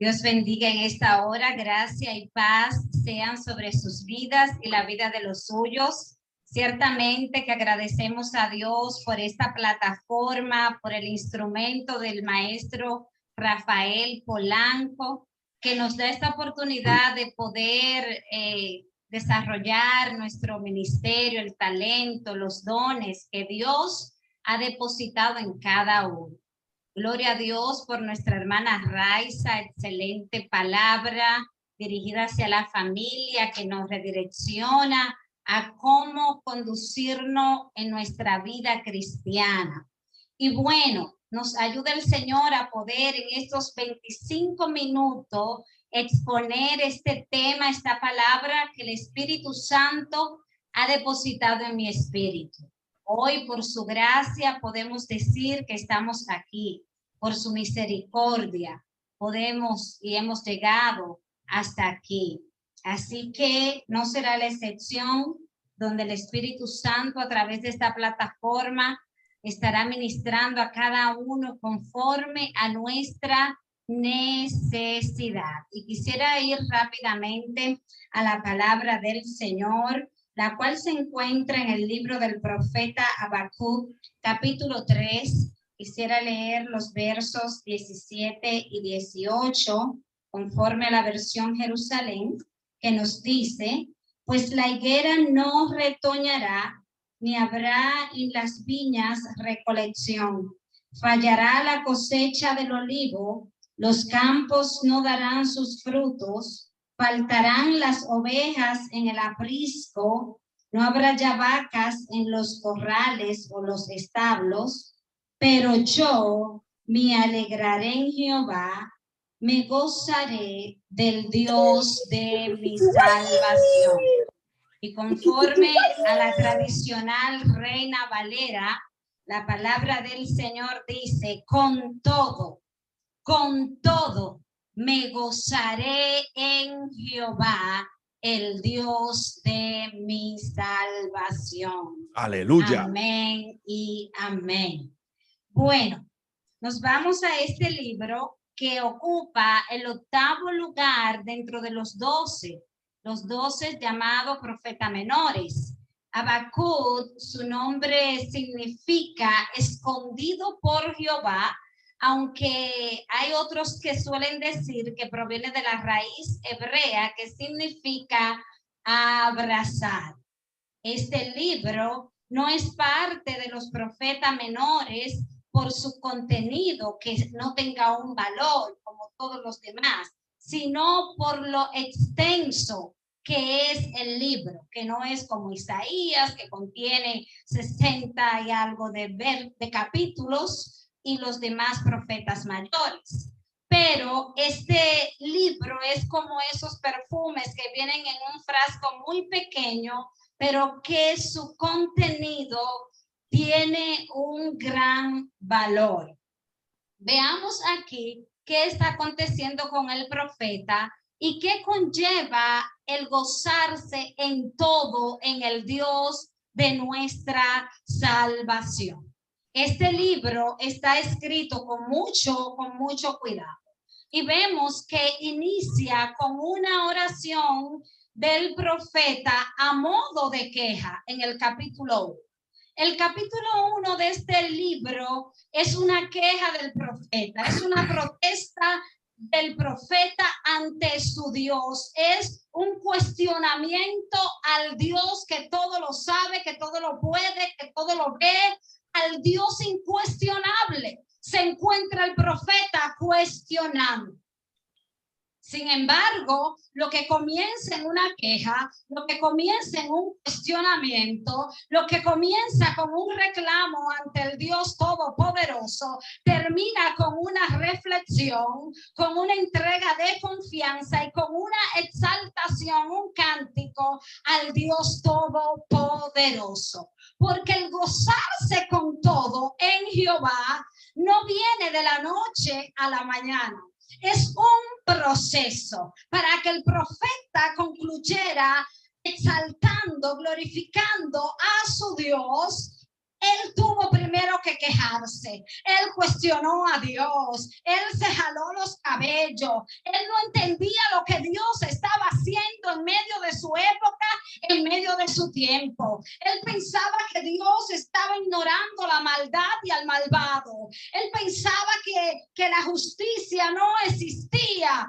Dios bendiga en esta hora, gracia y paz sean sobre sus vidas y la vida de los suyos. Ciertamente que agradecemos a Dios por esta plataforma, por el instrumento del maestro Rafael Polanco, que nos da esta oportunidad de poder desarrollar nuestro ministerio, el talento, los dones que Dios ha depositado en cada uno. Gloria a Dios por nuestra hermana Raiza, excelente palabra dirigida hacia la familia que nos redirecciona a cómo conducirnos en nuestra vida cristiana. Y bueno, nos ayuda el Señor a poder en estos 25 minutos exponer este tema, esta palabra que el Espíritu Santo ha depositado en mi espíritu. Hoy, por su gracia, podemos decir que estamos aquí. Por su misericordia podemos y hemos llegado hasta aquí. Así que no será la excepción, donde el Espíritu Santo a través de esta plataforma estará ministrando a cada uno conforme a nuestra necesidad. Y quisiera ir rápidamente a la palabra del Señor, la cual se encuentra en el libro del profeta Habacuc, capítulo 3. Quisiera leer los versos 17 y 18, conforme a la versión Jerusalén, que nos dice: pues la higuera no retoñará, ni habrá en las viñas recolección. Fallará la cosecha del olivo, los campos no darán sus frutos, faltarán las ovejas en el aprisco, no habrá ya vacas en los corrales o los establos. Pero yo me alegraré en Jehová, me gozaré del Dios de mi salvación. Y conforme a la tradicional Reina Valera, la palabra del Señor dice: con todo, me gozaré en Jehová, el Dios de mi salvación. Aleluya. Amén y amén. Bueno, nos vamos a este libro que ocupa el 8º lugar dentro de los 12 llamados profetas menores. Habacuc, su nombre significa escondido por Jehová, aunque hay otros que suelen decir que proviene de la raíz hebrea que significa abrazar. Este libro no es parte de los profetas menores por su contenido, que no tenga un valor como todos los demás, sino por lo extenso que es el libro, que no es como Isaías, que contiene 60 y algo de capítulos, y los demás profetas mayores. Pero este libro es como esos perfumes que vienen en un frasco muy pequeño, pero que su contenido tiene un gran valor. Veamos aquí qué está aconteciendo con el profeta y qué conlleva el gozarse en todo en el Dios de nuestra salvación. Este libro está escrito con mucho cuidado. Y vemos que inicia con una oración del profeta a modo de queja en el capítulo 1. El capítulo 1 de este libro es una queja del profeta, es una protesta del profeta ante su Dios, es un cuestionamiento al Dios que todo lo sabe, que todo lo puede, que todo lo ve, al Dios incuestionable. Se encuentra el profeta cuestionando. Sin embargo, lo que comienza en una queja, lo que comienza en un cuestionamiento, lo que comienza con un reclamo ante el Dios Todopoderoso, termina con una reflexión, con una entrega de confianza y con una exaltación, un cántico al Dios Todopoderoso. Porque el gozarse con todo en Jehová no viene de la noche a la mañana. Es un proceso para que el profeta concluyera exaltando, glorificando a su Dios. Él tuvo primero que quejarse. Él cuestionó a Dios. Él se jaló los cabellos. Él no entendía lo que Dios estaba haciendo en medio de su época, en medio de su tiempo. Él pensaba que Dios estaba ignorando la maldad y al malvado. Él pensaba que la justicia no existía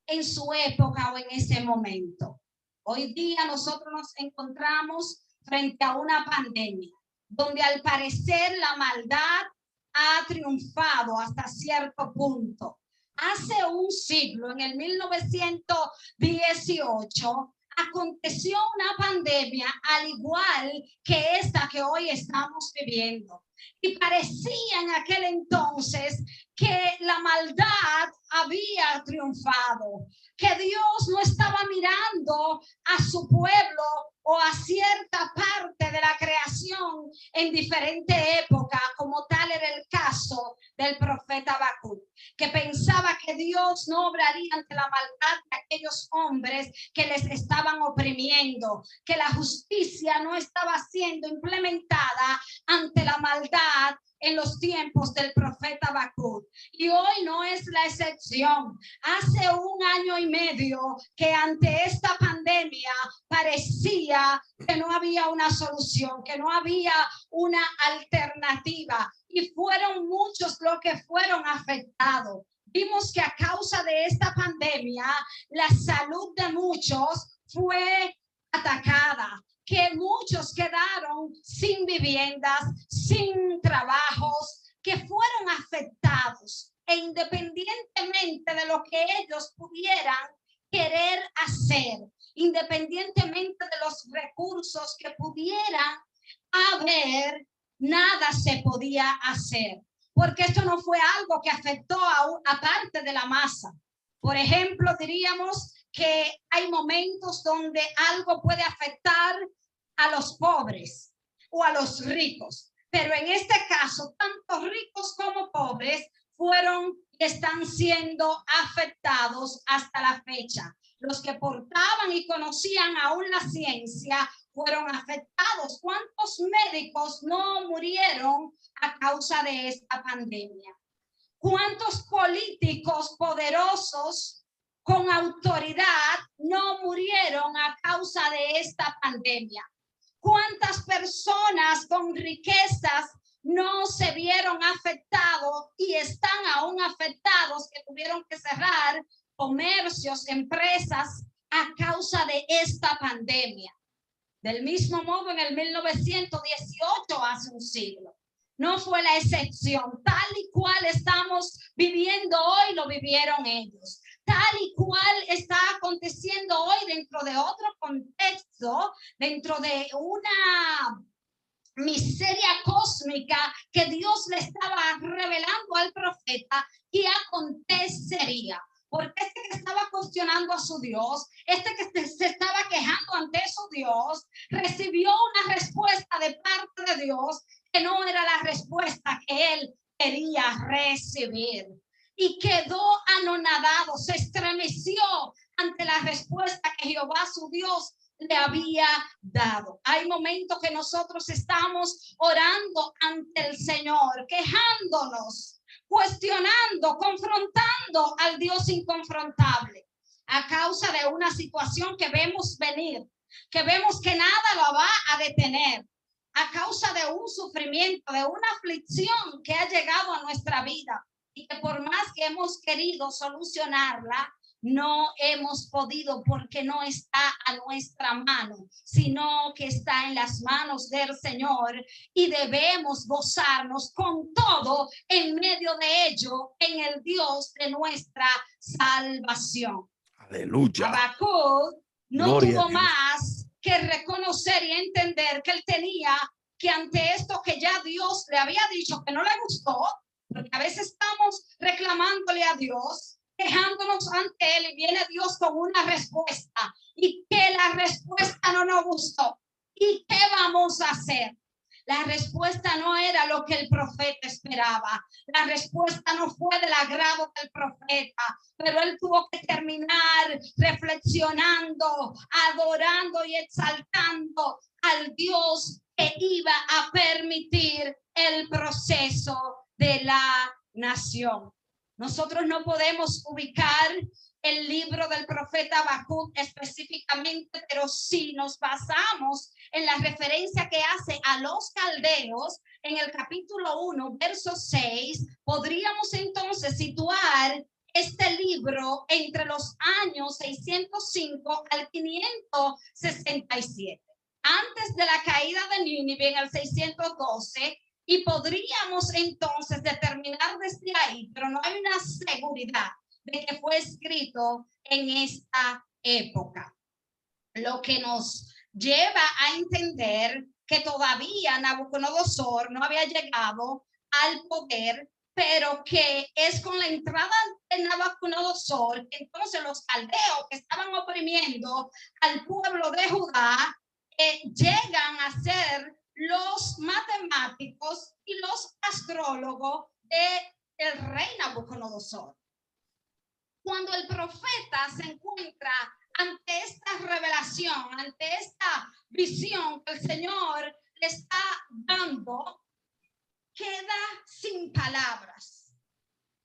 en su época o en ese momento. Hoy día nosotros nos encontramos frente a una pandemia donde al parecer la maldad ha triunfado hasta cierto punto. Hace un siglo, en el 1918, aconteció una pandemia al igual que esta que hoy estamos viviendo. Y parecía en aquel entonces que la maldad había triunfado, que Dios no estaba mirando a su pueblo o a cierta parte de la creación en diferente época, como tal era el caso del profeta Habacuc, que pensaba que Dios no obraría ante la maldad de aquellos hombres que les estaban oprimiendo, que la justicia no estaba siendo implementada ante la maldad en los tiempos del profeta Habacuc. Y hoy no es la excepción. Hace un año y medio que ante esta pandemia parecía que no había una solución, que no había una alternativa, y fueron muchos los que fueron afectados. Vimos que a causa de esta pandemia la salud de muchos fue atacada, que muchos quedaron sin viviendas, sin trabajos, que fueron afectados, e independientemente de lo que ellos pudieran querer hacer, independientemente de los recursos que pudieran haber, nada se podía hacer, porque esto no fue algo que afectó a parte de la masa. Por ejemplo, diríamos que hay momentos donde algo puede afectar a los pobres o a los ricos, pero en este caso, tanto ricos como pobres fueron y están siendo afectados hasta la fecha. Los que portaban y conocían aún la ciencia fueron afectados. ¿Cuántos médicos no murieron a causa de esta pandemia? ¿Cuántos políticos poderosos con autoridad no murieron a causa de esta pandemia? ¿Cuántas personas con riquezas no se vieron afectados y están aún afectados, que tuvieron que cerrar comercios, empresas a causa de esta pandemia? Del mismo modo, en el 1918, hace un siglo, no fue la excepción. Tal y cual estamos viviendo hoy, lo vivieron ellos. Tal y cual está aconteciendo hoy dentro de otro contexto, dentro de una miseria cósmica que Dios le estaba revelando al profeta, y acontecería. Porque este que estaba cuestionando a su Dios, este que se estaba quejando ante su Dios, recibió una respuesta de parte de Dios que no era la respuesta que él quería recibir. Y quedó anonadado, se estremeció ante la respuesta que Jehová su Dios le había dado. Hay momentos que nosotros estamos orando ante el Señor, quejándonos, cuestionando, confrontando al Dios inconfrontable a causa de una situación que vemos venir, que vemos que nada lo va a detener, a causa de un sufrimiento, de una aflicción que ha llegado a nuestra vida, y que por más que hemos querido solucionarla, no hemos podido, porque no está a nuestra mano, sino que está en las manos del Señor, y debemos gozarnos con todo en medio de ello en el Dios de nuestra salvación. Aleluya. Habacuc no Gloria tuvo más que reconocer y entender que él tenía que, ante esto que ya Dios le había dicho que no le gustó, porque a veces estamos reclamándole a Dios, quejándonos ante él, y viene Dios con una respuesta, y que la respuesta no nos gustó. ¿Y qué vamos a hacer? La respuesta no era lo que el profeta esperaba. La respuesta no fue del agrado del profeta, pero él tuvo que terminar reflexionando, adorando y exaltando al Dios que iba a permitir el proceso de la nación. Nosotros no podemos ubicar el libro del profeta Habacuc específicamente, pero si nos basamos en la referencia que hace a los caldeos en el capítulo 1, verso 6, podríamos entonces situar este libro entre los años 605 al 567, antes de la caída de Nínive en el 612, y podríamos entonces determinar desde ahí, pero no hay una seguridad de que fue escrito en esta época, lo que nos lleva a entender que todavía Nabucodonosor no había llegado al poder, pero que es con la entrada de Nabucodonosor que entonces los caldeos que estaban oprimiendo al pueblo de Judá llegan a ser los matemáticos y los astrólogos del rey Nabucodonosor. Cuando el profeta se encuentra ante esta revelación, ante esta visión que el Señor le está dando, queda sin palabras,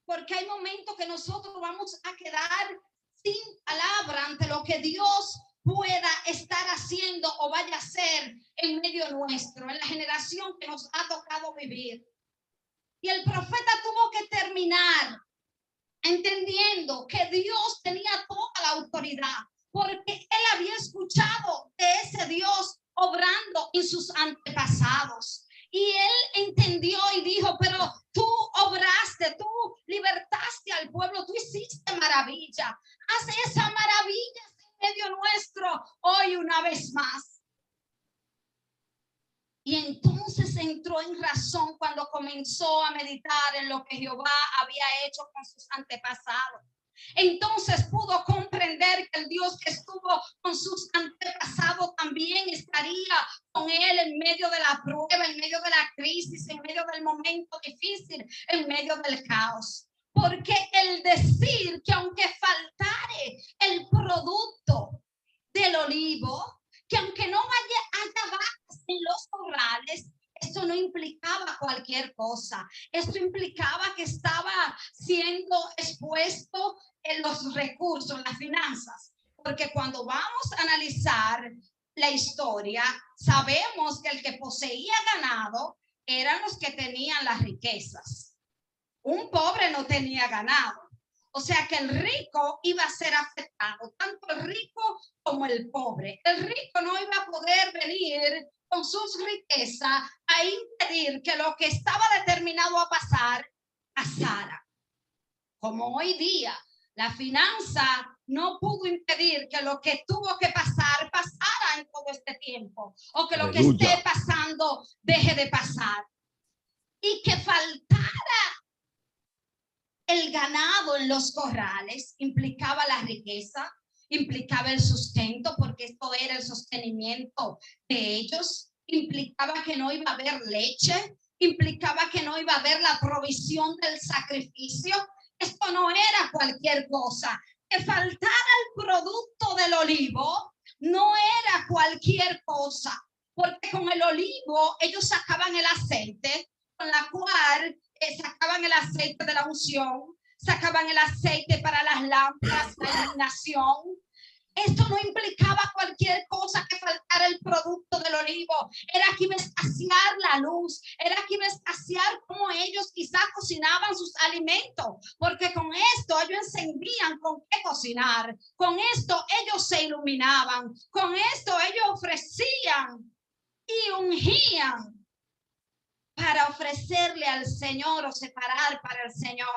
porque hay momentos que nosotros vamos a quedar sin palabra ante lo que Dios pueda estar haciendo o vaya a hacer en medio nuestro, en la generación que nos ha tocado vivir. Y el profeta tuvo que terminar entendiendo que Dios tenía toda la autoridad, porque él había escuchado de ese Dios obrando en sus antepasados. Y él entendió y dijo, pero tú obraste, tú libertaste al pueblo, tú hiciste maravilla. Haz esa maravilla en medio nuestro hoy una vez más. Y entonces entró en razón cuando comenzó a meditar en lo que Jehová había hecho con sus antepasados. Entonces pudo comprender que el Dios que estuvo con sus antepasados también estaría con él en medio de la prueba, en medio de la crisis, en medio del momento difícil, en medio del caos. Porque el decir que aunque faltare el producto del olivo, que aunque no haya vacas en los corrales, esto no implicaba cualquier cosa. Esto implicaba que estaba siendo expuesto en los recursos, las finanzas. Porque cuando vamos a analizar la historia, sabemos que el que poseía ganado eran los que tenían las riquezas. Un pobre no tenía ganado. O sea que el rico iba a ser afectado, tanto el rico como el pobre. El rico no iba a poder venir con sus riquezas a impedir que lo que estaba determinado a pasar, pasara. Como hoy día, la finanza no pudo impedir que lo que tuvo que pasar, pasara en todo este tiempo. O que lo que esté pasando, deje de pasar. Y que faltara el ganado en los corrales implicaba la riqueza, implicaba el sustento, porque esto era el sostenimiento de ellos, implicaba que no iba a haber leche, implicaba que no iba a haber la provisión del sacrificio. Esto no era cualquier cosa. Que faltara el producto del olivo no era cualquier cosa, porque con el olivo ellos sacaban el aceite, con la cual sacaban el aceite de la unción, sacaban el aceite para las lámparas, la iluminación. Esto no implicaba cualquier cosa que faltara el producto del olivo. Era que iba a escasear la luz, era que iba a escasear cómo ellos quizás cocinaban sus alimentos, porque con esto ellos encendían con qué cocinar, con esto ellos se iluminaban, con esto ellos ofrecían y ungían para ofrecerle al Señor o separar para el Señor.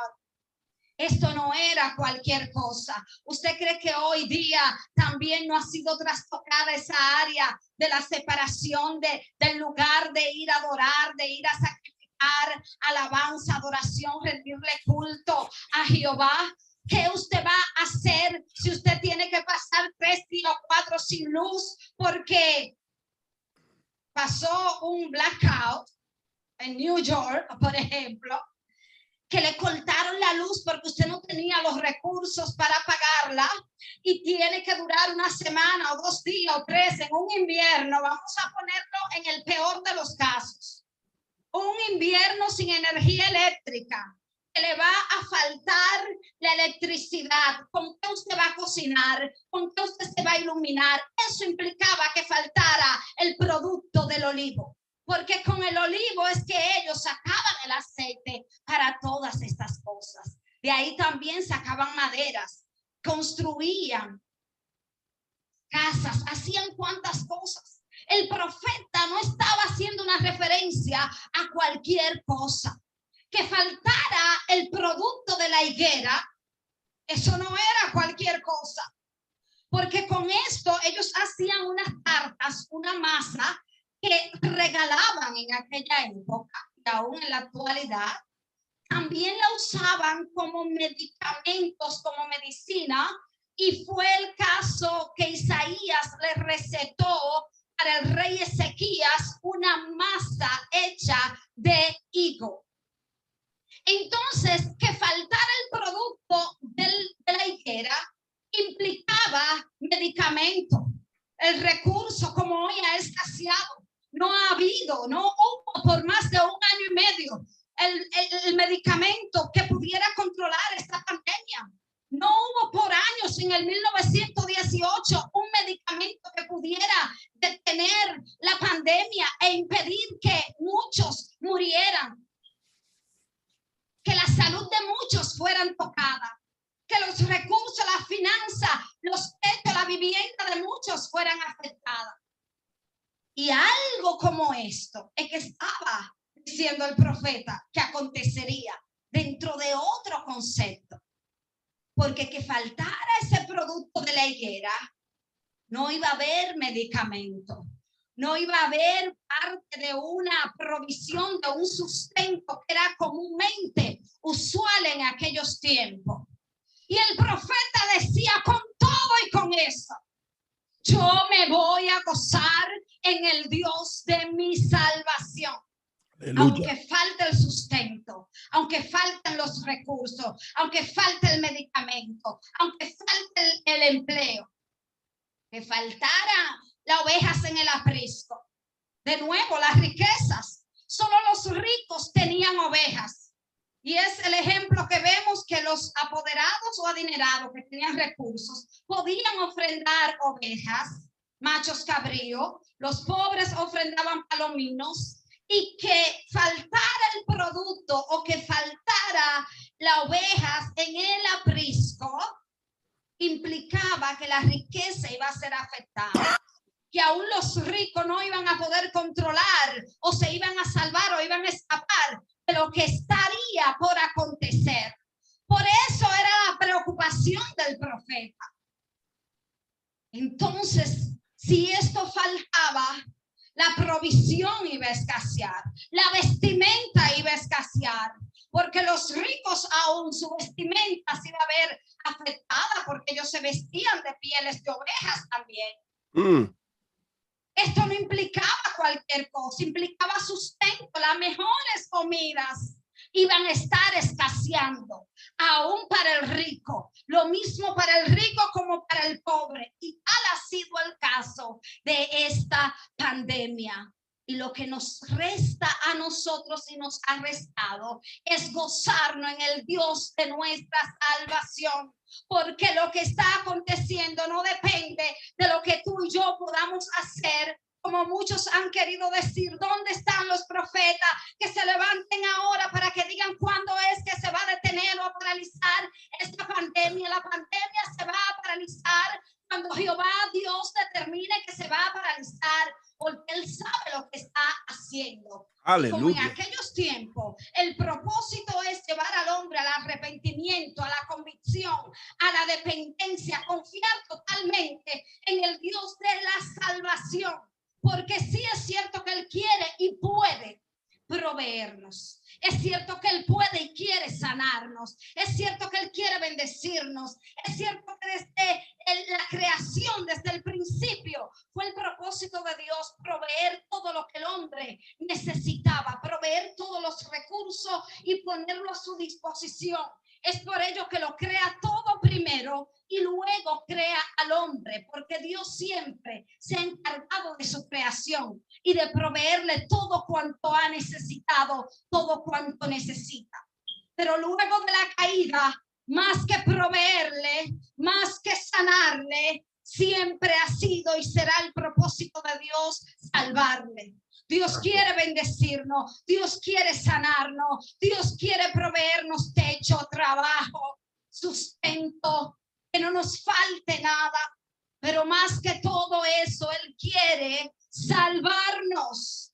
Esto no era cualquier cosa. ¿Usted cree que hoy día también no ha sido trastocada esa área de la separación del lugar de ir a adorar, de ir a sacrificar, alabanza, adoración, rendirle culto a Jehová? ¿Qué usted va a hacer si usted tiene que pasar 3 días o 4 sin luz porque pasó un blackout en New York, por ejemplo, que le cortaron la luz luz porque usted no tenía los recursos para pagarla y tiene que durar una semana o 2 días o 3 en un invierno, vamos a ponerlo en el peor de los casos, un invierno sin energía eléctrica, que le va a faltar la electricidad, ¿con qué usted va a cocinar? ¿Con qué usted se va a iluminar? Eso implicaba que faltara el producto del olivo, porque con el olivo es que ellos sacaban el aceite para todas estas cosas. De ahí también sacaban maderas, construían casas, hacían cuantas cosas. El profeta no estaba haciendo una referencia a cualquier cosa. Que faltara el producto de la higuera, eso no era cualquier cosa, porque con esto ellos hacían unas tartas, una masa que regalaban en aquella época y aún en la actualidad. También la usaban como medicamentos, como medicina, y fue el caso que Isaías le recetó para el rey Ezequías una masa hecha de higo. Entonces, que faltara el producto de la higuera implicaba medicamento. El recurso, como hoy, ha escaseado. No ha habido, no hubo por más de 1 año y medio el medicamento que pudiera controlar esta pandemia. No hubo por años en el 1918 un medicamento que pudiera detener la pandemia e impedir que muchos murieran, que la salud de muchos fueran tocadas, que los recursos, la finanza, los techos, la vivienda de muchos fueran afectadas. Y algo como esto es que estaba diciendo el profeta que acontecería dentro de otro concepto, porque que faltara ese producto de la higuera, no iba a haber medicamento, no iba a haber parte de una provisión, de un sustento que era comúnmente usual en aquellos tiempos. Y el profeta decía, con todo y con eso, yo me voy a gozar en el Dios de mi salvación. Aleluya. Aunque falte el sustento, aunque falten los recursos, aunque falte el medicamento, aunque falte el empleo, que faltara las ovejas en el aprisco. De nuevo, las riquezas. Solo los ricos tenían ovejas. Y es el ejemplo que vemos, que los apoderados o adinerados que tenían recursos podían ofrendar ovejas, machos cabríos. Los pobres ofrendaban palominos. Y que faltara el producto o que faltara las ovejas en el aprisco implicaba que la riqueza iba a ser afectada, que aún los ricos no iban a poder controlar o se iban a salvar o iban a escapar de lo que estaría por acontecer. Por eso era la preocupación del profeta. Entonces, si esto faltaba, la provisión iba a escasear, la vestimenta iba a escasear, porque los ricos aún su vestimenta se iba a ver afectada porque ellos se vestían de pieles de ovejas también. Esto no implicaba cualquier cosa, implicaba sustento, las mejores comidas iban a estar escaseando, aún para el rico, lo mismo para el rico como para el pobre, y tal ha sido el caso de esta pandemia. Y lo que nos resta a nosotros y nos ha restado es gozarnos en el Dios de nuestra salvación, porque lo que está aconteciendo no depende de lo que tú y yo podamos hacer. Como muchos han querido decir, ¿dónde están los profetas que se levanten ahora para que digan cuándo es que se va a detener o a paralizar esta pandemia? La pandemia se va a paralizar cuando Jehová Dios determine que se va a paralizar, porque Él sabe lo que está haciendo. Aleluya. Como en aquellos tiempos, el propósito es llevar al hombre al arrepentimiento, a la convicción, a la dependencia, confiar totalmente en el Dios de la salvación. Porque sí es cierto que Él quiere y puede proveernos. Es cierto que Él puede y quiere sanarnos. Es cierto que Él quiere bendecirnos. Es cierto que desde la creación, desde el principio, fue el propósito de Dios proveer todo lo que el hombre necesitaba, proveer todos los recursos y ponerlo a su disposición. Es por ello que lo crea todo primero y luego crea al hombre, porque Dios siempre se ha encargado de su creación y de proveerle todo cuanto ha necesitado, todo cuanto necesita. Pero luego de la caída, más que proveerle, más que sanarle, siempre ha sido y será el propósito de Dios salvarle. Dios quiere bendecirnos, Dios quiere sanarnos, Dios quiere proveernos techo, trabajo, sustento, que no nos falte nada. Pero más que todo eso, Él quiere salvarnos,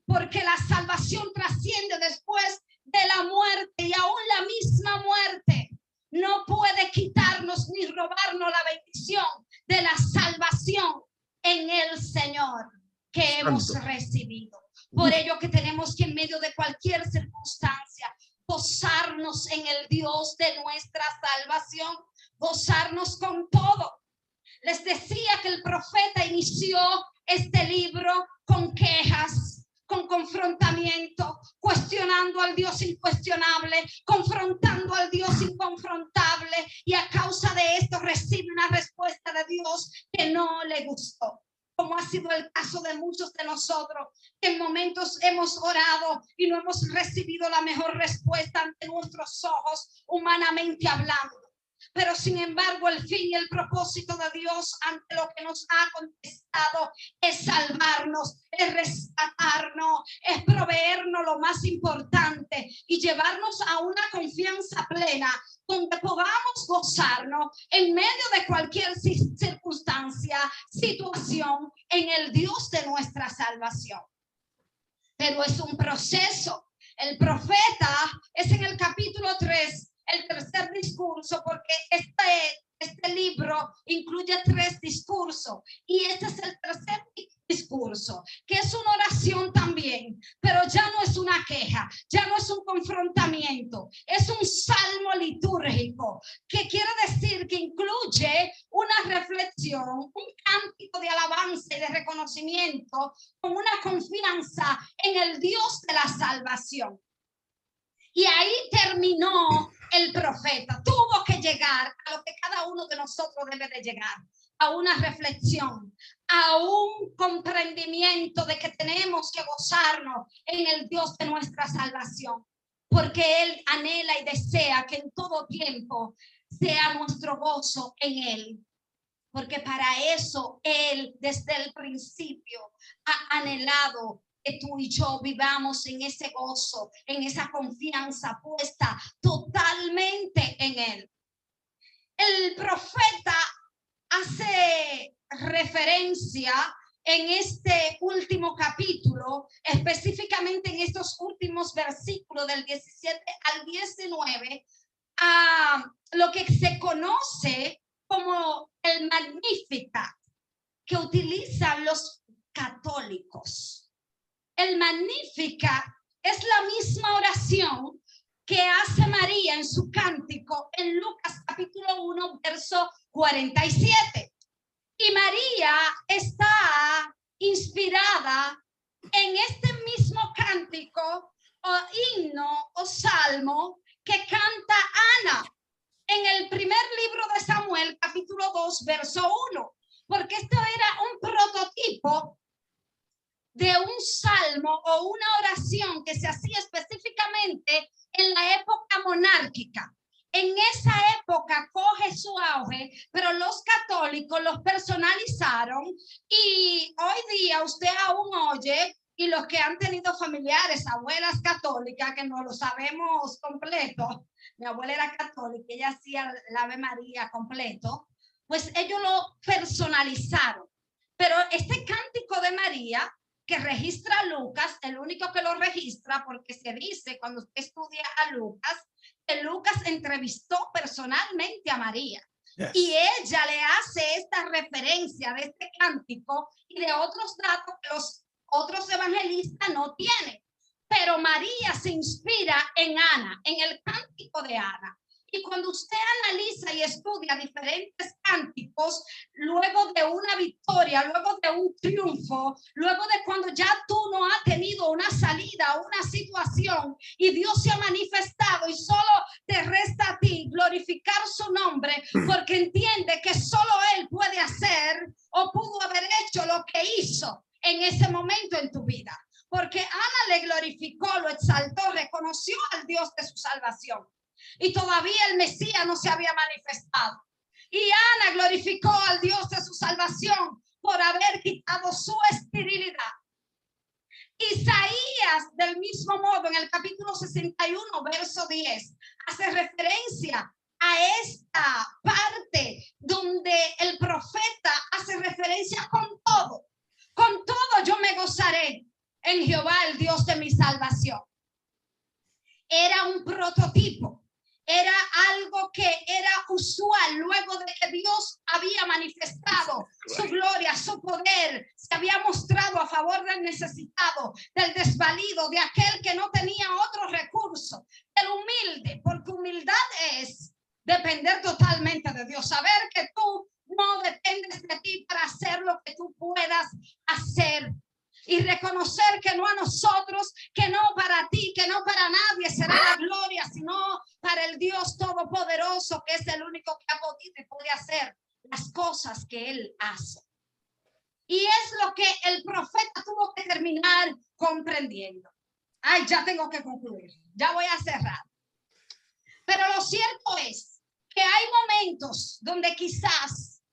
porque la salvación trasciende después de la muerte, y aún la misma muerte no puede quitarnos ni robarnos la bendición de la salvación en el Señor que hemos recibido. Por ello que tenemos que en medio de cualquier circunstancia gozarnos en el Dios de nuestra salvación, gozarnos con todo. Les decía que el profeta inició este libro con quejas, con confrontamiento, cuestionando al Dios incuestionable, confrontando al Dios inconfrontable, y a causa de esto recibe una respuesta de Dios que no le gustó, como ha sido el caso de muchos de nosotros, que en momentos hemos orado y no hemos recibido la mejor respuesta ante nuestros ojos, humanamente hablando. Pero sin embargo, el fin y el propósito de Dios ante lo que nos ha contestado es salvarnos, es rescatarnos, es proveernos lo más importante y llevarnos a una confianza plena donde podamos gozarnos en medio de cualquier circunstancia, situación, en el Dios de nuestra salvación. Pero es un proceso. El profeta es en el capítulo 3, el tercer discurso, porque este libro incluye 3 discursos y este es el tercer discurso, que es una oración también, pero ya no es una queja, ya no es un confrontamiento, es un salmo litúrgico, que quiere decir que incluye una reflexión, un cántico de alabanza y de reconocimiento con una confianza en el Dios de la salvación. Y ahí terminó el profeta. Tuvo que llegar a lo que cada uno de nosotros debe de llegar, a una reflexión, a un comprendimiento de que tenemos que gozarnos en el Dios de nuestra salvación, porque Él anhela y desea que en todo tiempo sea nuestro gozo en Él, porque para eso Él desde el principio ha anhelado que tú y yo vivamos en ese gozo, en esa confianza puesta totalmente en Él. El profeta hace referencia en este último capítulo, específicamente en estos últimos versículos del 17 al 19, a lo que se conoce como el Magnificat, que utilizan los católicos. El Magnificat es la misma oración que hace María en su cántico en Lucas capítulo 1, verso 47. Y María está inspirada en este mismo cántico o himno o salmo que canta Ana en el primer libro de Samuel, capítulo 2, verso 1, porque esto era un prototipo de un salmo o una oración que se hacía específicamente en la época monárquica. En esa época coge su auge, pero los católicos los personalizaron y hoy día usted aún oye, y los que han tenido familiares, abuelas católicas, que no lo sabemos completo, mi abuela era católica, ella hacía la Ave María completo, pues ellos lo personalizaron. Pero este cántico de María que registra Lucas, el único que lo registra, porque se dice cuando usted estudia a Lucas, que Lucas entrevistó personalmente a María. Yes. Y ella le hace esta referencia de este cántico y de otros datos que los otros evangelistas no tienen. Pero María se inspira en Ana, en el cántico de Ana. Y cuando usted analiza y estudia diferentes cánticos, luego de una victoria, luego de un triunfo, luego de cuando ya tú no has tenido una salida, una situación, y Dios se ha manifestado y solo te resta porque entiende que solo Él puede hacer o pudo haber hecho lo que hizo en ese momento en tu vida. Porque Ana le glorificó, lo exaltó, reconoció al Dios de su salvación. Y todavía el Mesías no se había manifestado. Y Ana glorificó al Dios de su salvación por haber quitado su esterilidad. Isaías, del mismo modo, en el capítulo 61, verso 10, hace referencia a esta parte donde el profeta hace referencia con todo yo me gozaré en Jehová, el Dios de mi salvación. Era un prototipo, era algo que era usual luego de que Dios había manifestado su gloria, su poder, se había mostrado a favor del necesitado, del desvalido, de aquel que no tenía otro recurso, del humilde, porque humildad es depender totalmente de Dios, saber que tú no dependes de ti para hacer lo que tú puedas hacer. Y reconocer que no a nosotros, que no para ti, que no para nadie será la gloria, sino para el Dios Todopoderoso, que es el único que ha podido y puede hacer las cosas que Él hace. Y es lo que el profeta tuvo que terminar comprendiendo. Ay, ya tengo que concluir, ya voy a cerrar. Pero lo cierto es que hay momentos donde quizás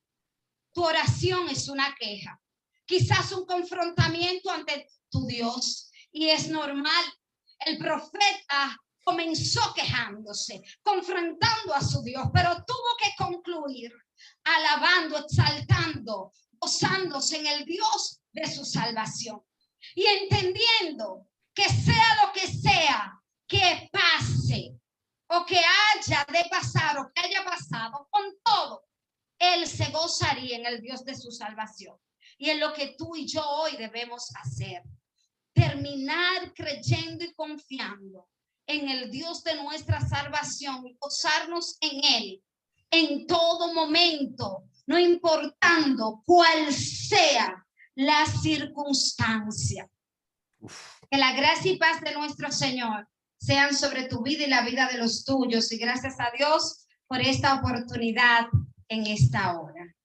tu oración es una queja. Quizás un confrontamiento ante tu Dios, y es normal. El profeta comenzó quejándose, confrontando a su Dios, pero tuvo que concluir alabando, exaltando, gozándose en el Dios de su salvación y entendiendo que sea lo que sea que pase o que haya de pasar o que haya pasado, con todo, Él se gozaría en el Dios de su salvación. Y en lo que tú y yo hoy debemos hacer, terminar creyendo y confiando en el Dios de nuestra salvación y gozarnos en Él en todo momento, no importando cuál sea la circunstancia. Que la gracia y paz de nuestro Señor sean sobre tu vida y la vida de los tuyos. Y gracias a Dios por esta oportunidad en esta hora.